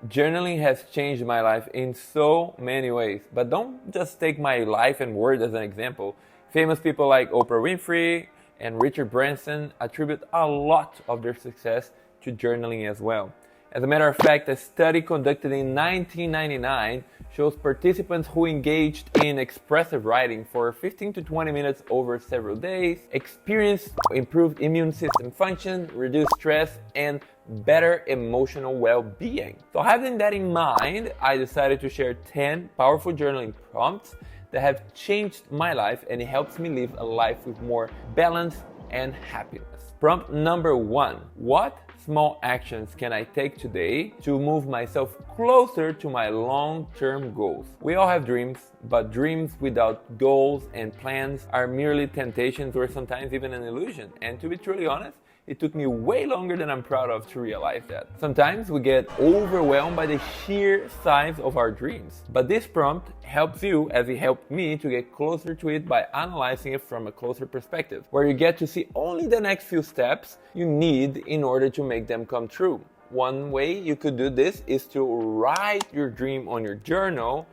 Journaling has changed my life in so many ways, but don't just take my life and word as an example. Famous people like Oprah Winfrey and Richard Branson attribute a lot of their success to journaling as well. As a matter of fact, a study conducted in 1999 shows participants who engaged in expressive writing for 15 to 20 minutes over several days experienced improved immune system function, reduced stress, and better emotional well-being. So having that in mind, I decided to share 10 powerful journaling prompts that have changed my life, and it helps me live a life with more balance and happiness. Prompt number 1. What small actions can I take today to move myself closer to my long-term goals? We all have dreams, but dreams without goals and plans are merely temptations or sometimes even an illusion. And to be truly honest, it took me way longer than I'm proud of to realize that. Sometimes we get overwhelmed by the sheer size of our dreams. But this prompt helps you, as it helped me, to get closer to it by analyzing it from a closer perspective, where you get to see only the next few steps you need in order to make them come true. One way you could do this is to write your dream on your journal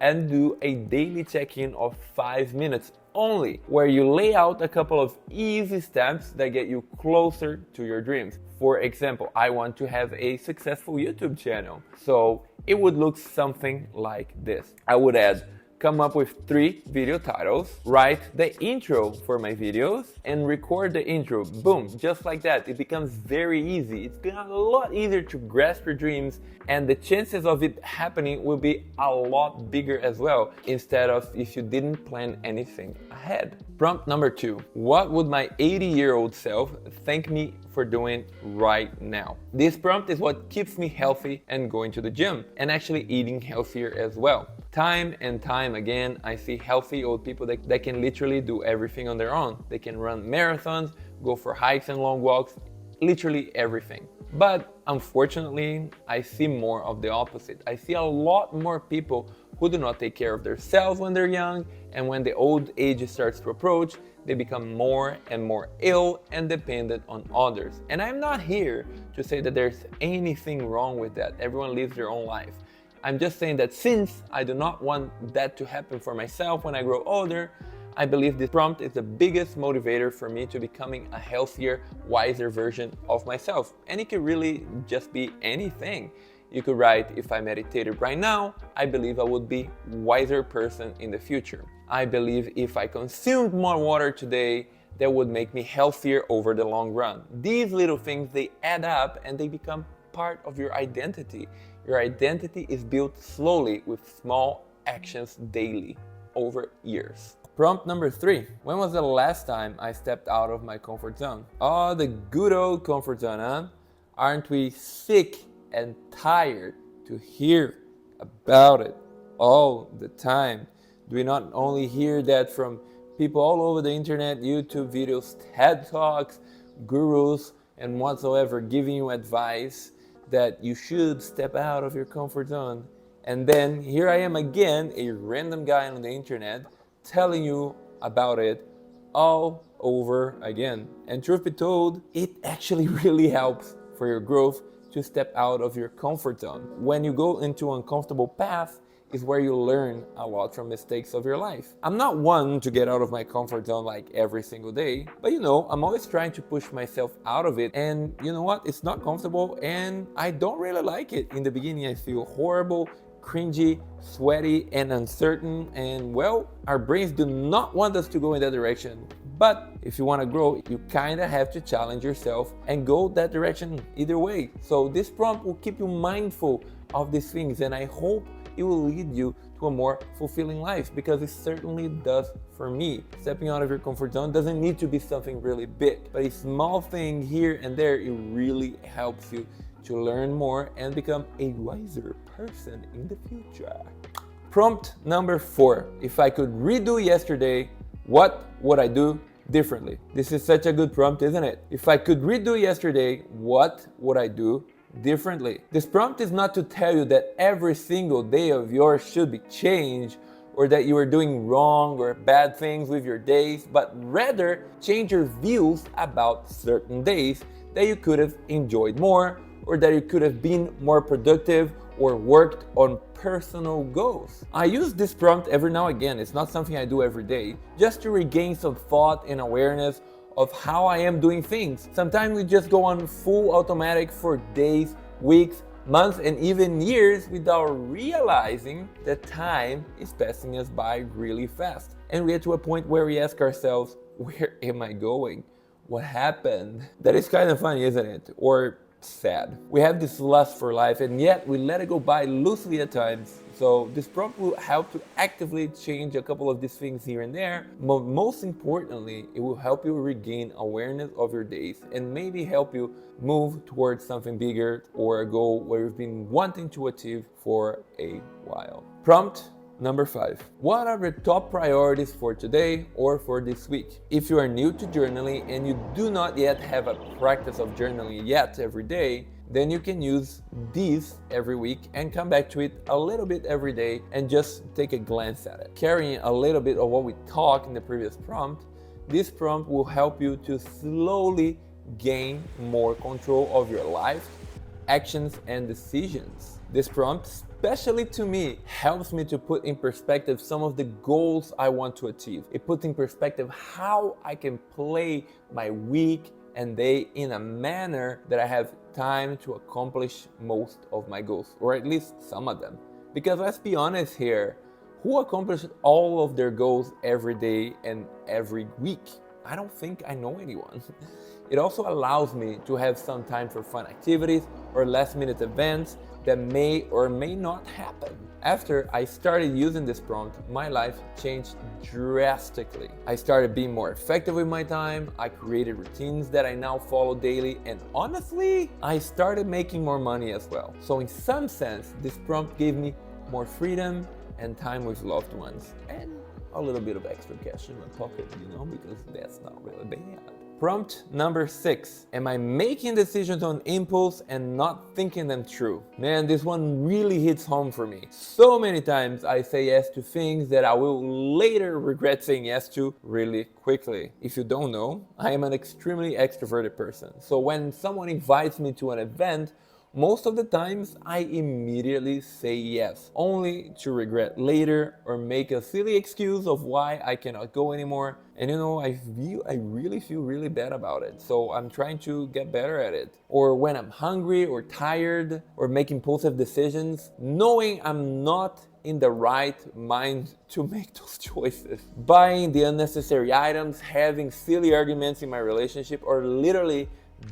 and do a daily check-in of 5 minutes only, where you lay out a couple of easy steps that get you closer to your dreams. For example, I want to have a successful YouTube channel. So it would look something like this. I would come up with 3 video titles, write the intro for my videos, and record the intro. Boom, just like that. It becomes very easy. It's a lot easier to grasp your dreams, and the chances of it happening will be a lot bigger as well, instead of if you didn't plan anything ahead. Prompt number 2. What would my 80-year-old self thank me for doing right now? This prompt is what keeps me healthy and going to the gym, and actually eating healthier as well. Time and time again, I see healthy old people that can literally do everything on their own. They can run marathons, go for hikes and long walks, literally everything. But unfortunately, I see more of the opposite. I see a lot more people who do not take care of themselves when they're young, and when the old age starts to approach, they become more and more ill and dependent on others. And I'm not here to say that there's anything wrong with that. Everyone lives their own life. I'm just saying that since I do not want that to happen for myself when I grow older, I believe this prompt is the biggest motivator for me to becoming a healthier, wiser version of myself. And it could really just be anything. You could write, if I meditated right now, I believe I would be a wiser person in the future. I believe if I consumed more water today, that would make me healthier over the long run. These little things, they add up and they become part of your identity. Your identity is built slowly with small actions daily over years. Prompt number 3. When was the last time I stepped out of my comfort zone? Oh, the good old comfort zone, huh? Aren't we sick and tired to hear about it all the time? Do we not only hear that from people all over the internet, YouTube videos, TED Talks, gurus, and whatsoever giving you advice that you should step out of your comfort zone? And then here I am again, a random guy on the internet, telling you about it all over again. And truth be told, it actually really helps for your growth to step out of your comfort zone. When you go into an uncomfortable path is where you learn a lot from mistakes of your life. I'm not one to get out of my comfort zone like every single day, but I'm always trying to push myself out of it. And you know what? It's not comfortable and I don't really like it. In the beginning, I feel horrible, cringy, sweaty, and uncertain. And well, our brains do not want us to go in that direction. But if you want to grow, you kind of have to challenge yourself and go that direction either way. So this prompt will keep you mindful of these things, and I hope it will lead you to a more fulfilling life, because it certainly does for me. Stepping out of your comfort zone doesn't need to be something really big, but a small thing here and there, it really helps you to learn more and become a wiser person in the future. Prompt number 4. If I could redo yesterday, what would I do differently? This is such a good prompt, isn't it? If I could redo yesterday, what would I do differently? This prompt is not to tell you that every single day of yours should be changed, or that you are doing wrong or bad things with your days, but rather change your views about certain days that you could have enjoyed more, or that you could have been more productive, or worked on personal goals. I use this prompt every now and again. It's not something I do every day, just to regain some thought and awareness of how I am doing things. Sometimes we just go on full automatic for days, weeks, months, and even years without realizing that time is passing us by really fast. And we get to a point where we ask ourselves, where am I going? What happened? That is kind of funny, isn't it? Or sad. We have this lust for life, and yet we let it go by loosely at times. So this prompt will help to actively change a couple of these things here and there. But most importantly, it will help you regain awareness of your days and maybe help you move towards something bigger or a goal where you've been wanting to achieve for a while. Prompt number 5. What are the top priorities for today or for this week? If you are new to journaling and you do not yet have a practice of journaling yet every day, then you can use these every week and come back to it a little bit every day and just take a glance at it. Carrying a little bit of what we talked in the previous prompt, this prompt will help you to slowly gain more control of your life, actions, and decisions. This prompt, especially to me, helps me to put in perspective some of the goals I want to achieve. It puts in perspective how I can play my week and day in a manner that I have time to accomplish most of my goals, or at least some of them. Because let's be honest here, who accomplished all of their goals every day and every week? I don't think I know anyone. It also allows me to have some time for fun activities or last-minute events that may or may not happen. After I started using this prompt, my life changed drastically. I started being more effective with my time, I created routines that I now follow daily, and honestly, I started making more money as well. So in some sense, this prompt gave me more freedom and time with loved ones, and a little bit of extra cash in my pocket, because that's not really bad. Prompt number 6. Am I making decisions on impulse and not thinking them through? Man, this one really hits home for me. So many times I say yes to things that I will later regret saying yes to really quickly. If you don't know, I am an extremely extroverted person. So when someone invites me to an event, most of the times I immediately say yes, only to regret later or make a silly excuse of why I cannot go anymore. And I really feel really bad about it. So I'm trying to get better at it. Or when I'm hungry or tired or making impulsive decisions, knowing I'm not in the right mind to make those choices. Buying the unnecessary items, having silly arguments in my relationship, or literally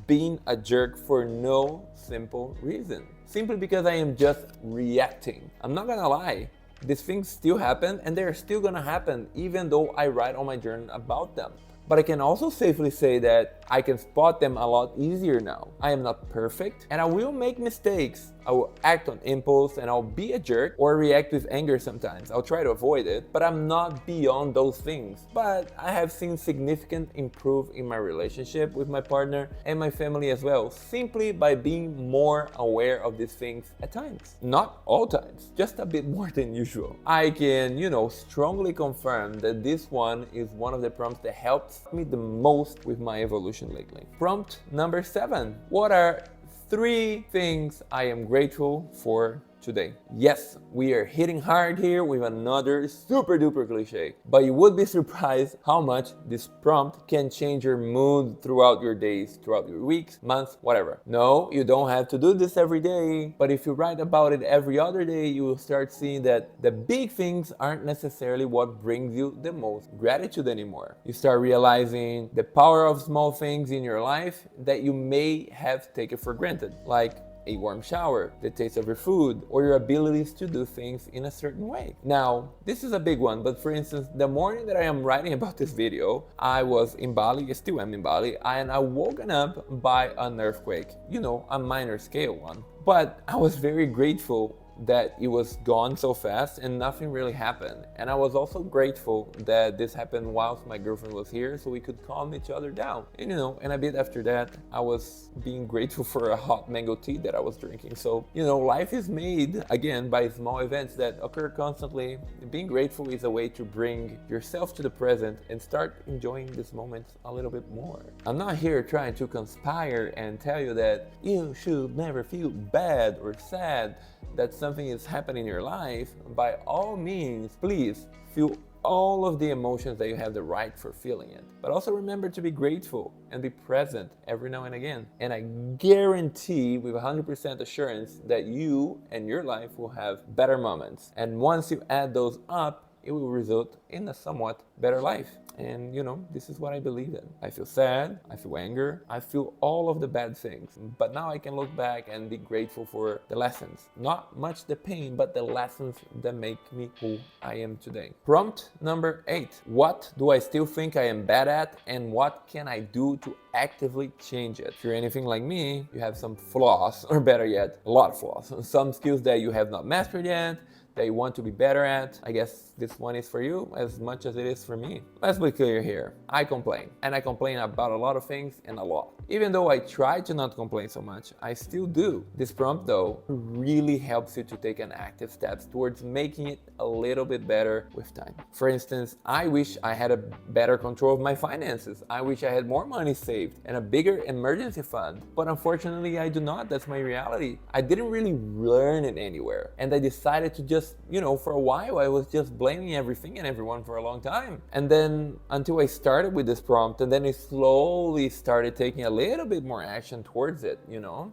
being a jerk for no simple reason. Simply because I am just reacting. I'm not gonna lie, these things still happen and they're still gonna happen even though I write on my journal about them. But I can also safely say that I can spot them a lot easier now. I am not perfect and I will make mistakes. I will act on impulse and I'll be a jerk or react with anger sometimes. I'll try to avoid it, but I'm not beyond those things. But I have seen significant improvement in my relationship with my partner and my family as well, simply by being more aware of these things at times. Not all times, just a bit more than usual. I can, strongly confirm that this one is one of the prompts that helps me the most with my evolution lately. Prompt number 7. What are 3 things I am grateful for today? Yes, we are hitting hard here with another super duper cliche, but you would be surprised how much this prompt can change your mood throughout your days, throughout your weeks, months, whatever. No, you don't have to do this every day, but if you write about it every other day, you will start seeing that the big things aren't necessarily what brings you the most gratitude anymore. You start realizing the power of small things in your life that you may have taken for granted, like a warm shower, the taste of your food, or your abilities to do things in a certain way. Now, this is a big one, but for instance, the morning that I am writing about this video, I was in Bali, I still am in Bali, and I woken up by an earthquake, a minor scale one. But I was very grateful that it was gone so fast and nothing really happened. And I was also grateful that this happened whilst my girlfriend was here so we could calm each other down. And and a bit after that, I was being grateful for a hot mango tea that I was drinking. So, life is made, again, by small events that occur constantly. Being grateful is a way to bring yourself to the present and start enjoying this moment a little bit more. I'm not here trying to conspire and tell you that you should never feel bad or sad that something is happening in your life, by all means, please feel all of the emotions that you have the right for feeling it. But also remember to be grateful and be present every now and again. And I guarantee with 100% assurance that you and your life will have better moments. And once you add those up, it will result in a somewhat better life. And this is what I believe in. I feel sad, I feel anger, I feel all of the bad things. But now I can look back and be grateful for the lessons. Not much the pain, but the lessons that make me who I am today. Prompt number 8. What do I still think I am bad at, and what can I do to actively change it? If you're anything like me, you have some flaws, or better yet, a lot of flaws. Some skills that you have not mastered yet, that you want to be better at. I guess this one is for you as much as it is for me. Let's be clear here. I complain, and I complain about a lot of things and a lot. Even though I try to not complain so much, I still do. This prompt though really helps you to take an active steps towards making it a little bit better with time. For instance, I wish I had a better control of my finances. I wish I had more money saved and a bigger emergency fund, but unfortunately I do not. That's my reality. I didn't really learn it anywhere, and I decided to just, for a while I was just blaming everything and everyone for a long time. And then until I started with this prompt, and then I slowly started taking a little bit more action towards it,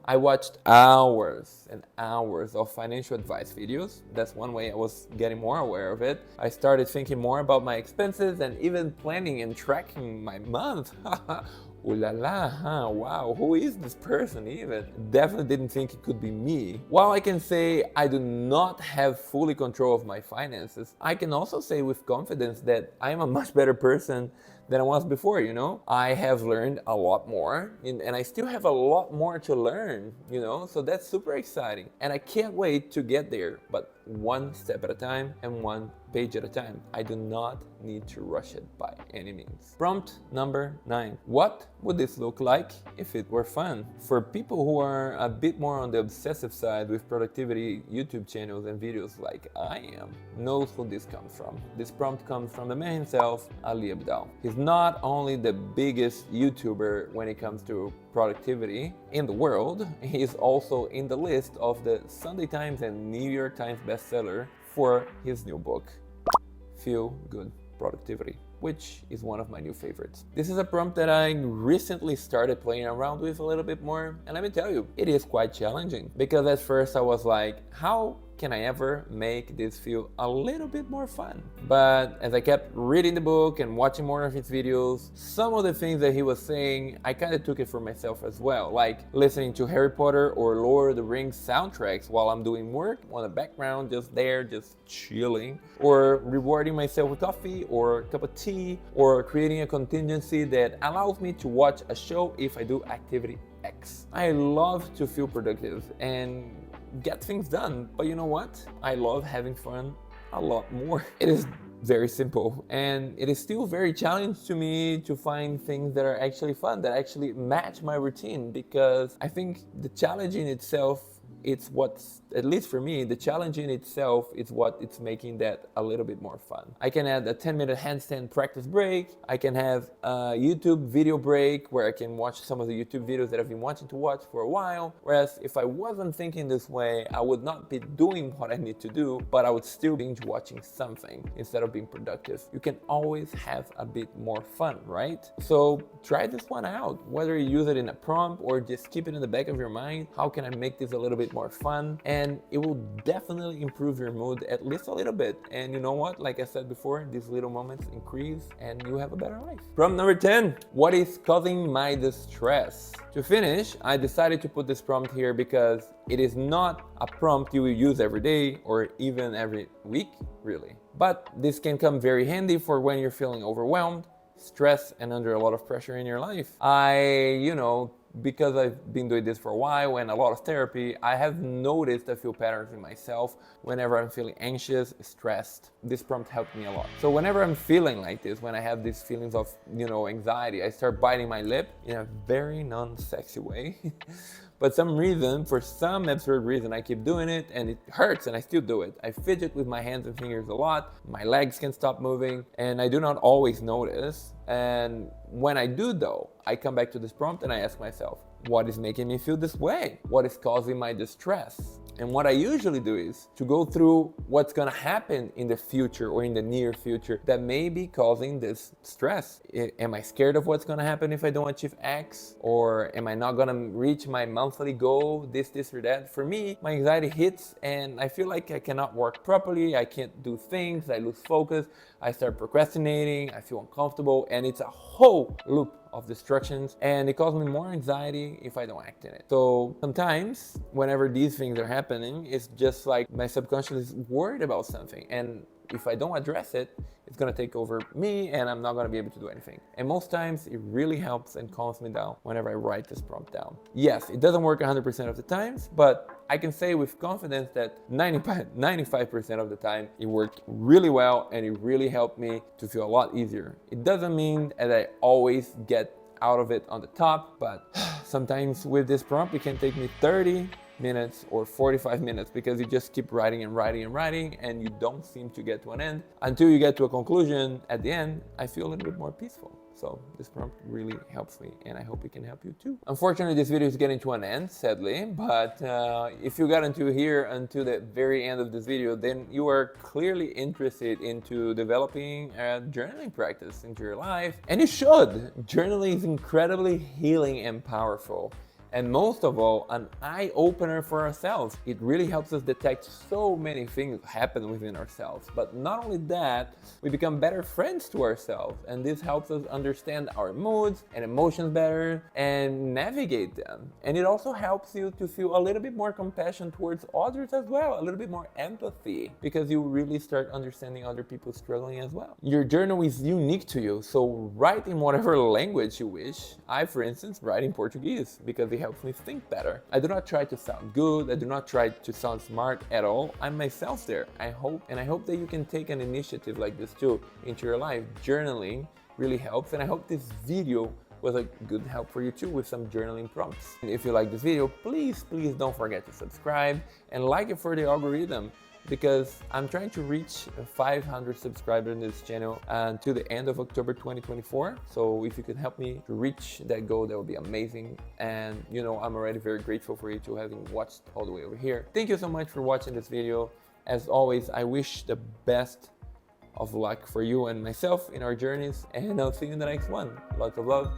I watched hours and hours of financial advice videos. That's one way I was getting more aware of it. I started thinking more about my expenses and even planning and tracking my month. Ooh la la, huh? Wow, who is this person even? Definitely didn't think it could be me. While I can say I do not have fully control of my finances, I can also say with confidence that I am a much better person than I was before, I have learned a lot more, and I still have a lot more to learn, so that's super exciting. And I can't wait to get there, but one step at a time and one page at a time. I do not need to rush it by any means. Prompt number 9. What would this look like if it were fun? For people who are a bit more on the obsessive side with productivity YouTube channels and videos like I am, knows who this comes from. This prompt comes from the man himself, Ali Abdaal. He's not only the biggest YouTuber when it comes to productivity in the world, he's also in the list of the Sunday Times and New York Times bestseller for his new book, Feel Good Productivity, which is one of my new favorites. This is a prompt that I recently started playing around with a little bit more, and let me tell you, it is quite challenging, because at first I was like, how can I ever make this feel a little bit more fun? But as I kept reading the book and watching more of his videos, some of the things that he was saying, I kind of took it for myself as well, like listening to Harry Potter or Lord of the Rings soundtracks while I'm doing work on the background, just there, just chilling, or rewarding myself with coffee or a cup of tea, or creating a contingency that allows me to watch a show if I do activity X. I love to feel productive and get things done, but you know what? I love having fun a lot more. It is very simple, and it is still very challenging to me to find things that are actually fun, that actually match my routine, because I think the challenge in itself, it's what's, at least for me, the challenge in itself is what it's making that a little bit more fun. I can add a 10-minute handstand practice break. I can have a YouTube video break where I can watch some of the YouTube videos that I've been wanting to watch for a while. Whereas if I wasn't thinking this way, I would not be doing what I need to do, but I would still binge watching something instead of being productive. You can always have a bit more fun, right? So try this one out, whether you use it in a prompt or just keep it in the back of your mind. How can I make this a little bit more fun? And it will definitely improve your mood at least a little bit. And you know what? Like I said before, these little moments increase and you have a better life. Prompt number 10. What is causing my distress? To finish, I decided to put this prompt here because it is not a prompt you will use every day or even every week, really. But this can come very handy for when you're feeling overwhelmed, stressed, and under a lot of pressure in your life. Because I've been doing this for a while and a lot of therapy, I have noticed a few patterns in myself whenever I'm feeling anxious, stressed. This prompt helped me a lot. So whenever I'm feeling like this, when I have these feelings of, anxiety, I start biting my lip in a very non-sexy way. But for some absurd reason, I keep doing it and it hurts and I still do it. I fidget with my hands and fingers a lot. My legs can stop moving and I do not always notice. And when I do though, I come back to this prompt and I ask myself, what is making me feel this way? What is causing my distress? And what I usually do is to go through what's gonna happen in the future or in the near future that may be causing this stress. Am I scared of what's gonna happen if I don't achieve X? Or am I not gonna reach my monthly goal, this or that? For me, my anxiety hits and I feel like I cannot work properly, I can't do things, I lose focus, I start procrastinating, I feel uncomfortable, and it's a whole loop of distractions, and it causes me more anxiety if I don't act in it. So sometimes whenever these things are happening, it's just like my subconscious is worried about something, and if I don't address it, it's gonna take over me and I'm not gonna be able to do anything. And most times it really helps and calms me down whenever I write this prompt down. Yes, it doesn't work 100% of the times, but I can say with confidence that 95% of the time it worked really well and it really helped me to feel a lot easier. It doesn't mean that I always get out of it on the top, but sometimes with this prompt it can take me 30 minutes or 45 minutes because you just keep writing and writing and writing and you don't seem to get to an end. Until you get to a conclusion at the end, I feel a little bit more peaceful. So this prompt really helps me and I hope it can help you too. Unfortunately, this video is getting to an end, sadly, but if you got into here until the very end of this video, then you are clearly interested into developing a journaling practice into your life. And you should. Journaling is incredibly healing and powerful. And most of all, an eye-opener for ourselves. It really helps us detect so many things happen within ourselves. But not only that, we become better friends to ourselves. And this helps us understand our moods and emotions better and navigate them. And it also helps you to feel a little bit more compassion towards others as well, a little bit more empathy, because you really start understanding other people struggling as well. Your journal is unique to you, so write in whatever language you wish. I, for instance, write in Portuguese because it helps me think better. I do not try to sound good. I do not try to sound smart at all. I'm myself there. I hope that you can take an initiative like this too into your life. Journaling really helps, and I hope this video was a good help for you too with some journaling prompts. And if you like this video, please don't forget to subscribe and like it for the algorithm, because I'm trying to reach 500 subscribers in this channel until the end of October 2024. So if you can help me to reach that goal, that would be amazing. And you know, I'm already very grateful for you to having watched all the way over here. Thank you so much for watching this video. As always, I wish the best of luck for you and myself in our journeys, and I'll see you in the next one. Lots of love.